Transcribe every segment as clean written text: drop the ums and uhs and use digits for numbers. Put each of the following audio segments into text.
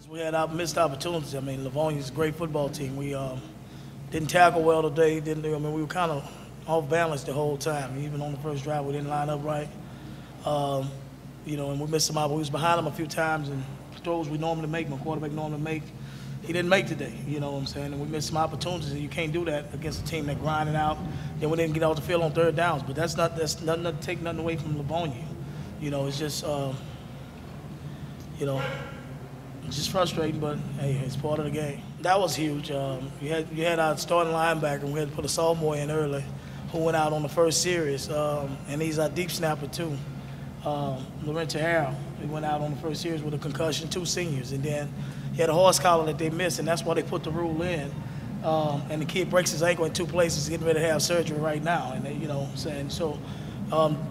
We had our missed opportunities. I mean, Livonia's a great football team. We didn't tackle well today. We were kind of off balance the whole time. Even on the first drive, we didn't line up right. And we missed some out. We was behind them a few times, and throws we normally make, my quarterback normally make, he didn't make today. You know what I'm saying? And we missed some opportunities, and you can't do that against a team that grinding out. Then we didn't get off the field on third downs. But that's nothing to take nothing away from Livonia. It's just it's just frustrating, but hey, it's part of the game. That was huge. You had our starting linebacker, and we had to put a sophomore in early, who went out on the first series, and he's our deep snapper too. Lorenzo Harrell, he went out on the first series with a concussion, 2 seniors, and then he had a horse collar that they missed, and that's why they put the rule in. And the kid breaks his ankle in 2 places, getting ready to have surgery right now. And so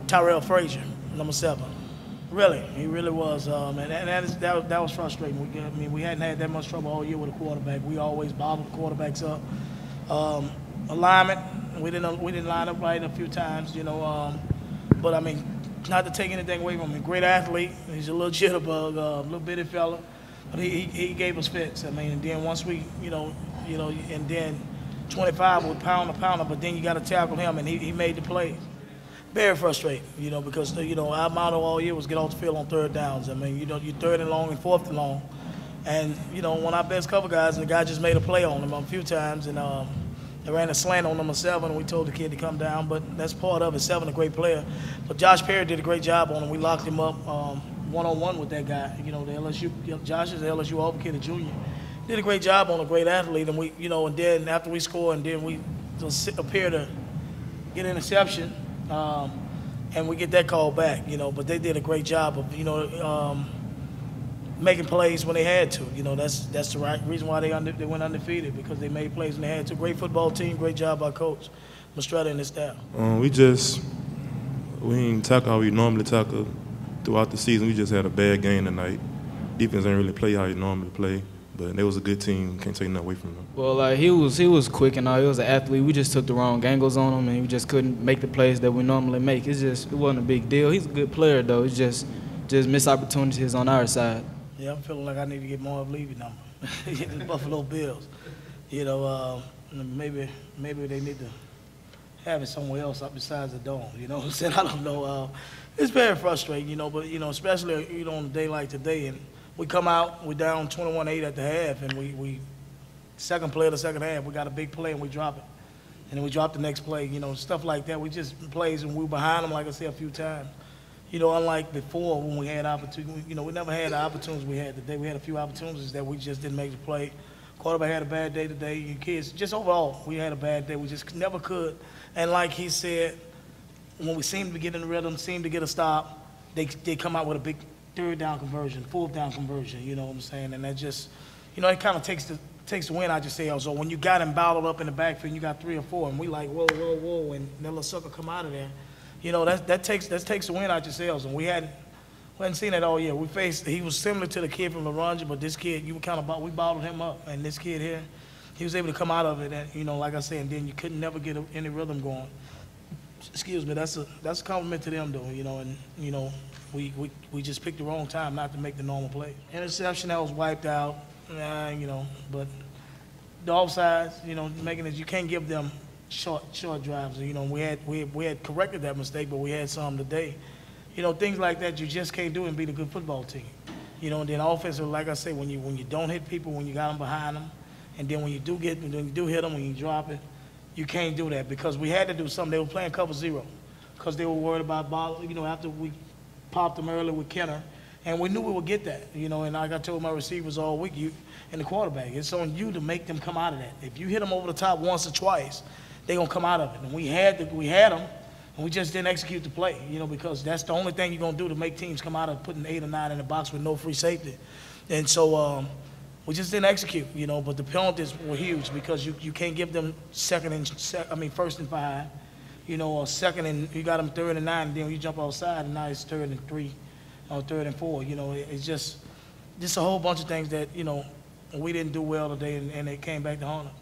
Tyrell Frazier, number 7. Really, he really was, and that was frustrating. We hadn't had that much trouble all year with a quarterback. We always bottled quarterbacks up. Alignment, we didn't line up right a few times, but I mean, not to take anything away from him. Great athlete. He's a little jitterbug, little bitty fella, but he gave us fits. I mean, and then once we, and then 25 was pound to pounder, but then you got to tackle him, and he made the play. Very frustrating, because our motto all year was get off the field on third downs. I mean, you're 3rd and long and 4th and long, and one of our best cover guys, the guy just made a play on him a few times, and they ran a slant on number 7, and we told the kid to come down, but that's part of it. 7, a great player, but Josh Perry did a great job on him. We locked him up one-on-one with that guy. The LSU, Josh is the LSU Auburn kid, a junior. Did a great job on a great athlete, and we, and then after we scored, and then we appear to get an interception. And we get that call back, but they did a great job of, making plays when they had to. That's the right reason why they went undefeated, because they made plays when they had to. Great football team, great job by Coach Mastretta and his staff. We didn't tackle how we normally tackle throughout the season. We just had a bad game tonight. Defense didn't really play how you normally play. But they was a good team. Can't take nothing away from them. Well, he was quick and all. He was an athlete. We just took the wrong angles on him, and we just couldn't make the plays that we normally make. It wasn't a big deal. He's a good player, though. It's just missed opportunities on our side. Yeah, I'm feeling like I need to get more of Levy number. The Buffalo Bills. Maybe they need to have it somewhere else up besides the dome. You know what I'm saying? I don't know. It's very frustrating, but especially on a day like today, and we come out, we're down 21-8 at the half, and we second play of the second half, we got a big play and we drop it. And then we drop the next play, stuff like that. We just plays and we were behind them, like I said, a few times. Unlike before when we had opportunities, we never had the opportunities we had today. We had a few opportunities that we just didn't make the play. Quarterback had a bad day today. You kids, just overall, we had a bad day. We just never could. And like he said, when we seemed to get in the rhythm, seemed to get a stop, they come out with a big 3rd down conversion, 4th down conversion, you know what I'm saying? And that just, it kind of takes the wind out your sails. So when you got him bottled up in the backfield, you got 3 or 4, and we like, whoa, whoa, whoa, and that little sucker come out of there. That takes the wind out your sails, and we hadn't seen that all year. He was similar to the kid from Livonia, but this kid, we bottled him up, and this kid here, he was able to come out of it, and, like I said, and then you couldn't never get any rhythm going. Excuse me, that's a compliment to them, though, and, we just picked the wrong time not to make the normal play. Interception that was wiped out, but the offsides, making it, you can't give them short drives. We had corrected that mistake, but we had some today. Things like that you just can't do and beat a good football team. And then offensive, like I say, when you don't hit people, when you got them behind them, and then when you do hit them, when you drop it, you can't do that, because we had to do something. They were playing cover 0 because they were worried about ball. After we popped them early with Kenner, and we knew we would get that. And like I told my receivers all week, and the quarterback, it's on you to make them come out of that. If you hit them over the top once or twice, they're gonna come out of it. And we had them, and we just didn't execute the play. Because that's the only thing you're gonna do to make teams come out of putting 8 or 9 in the box with no free safety. And so we just didn't execute. But the penalties were huge, because you can't give them 1st and 5. Or 2nd and you got them 3rd and 9, and then you jump outside, and now it's 3rd and 3, or 3rd and 4. It's just a whole bunch of things that we didn't do well today, and it came back to haunt us.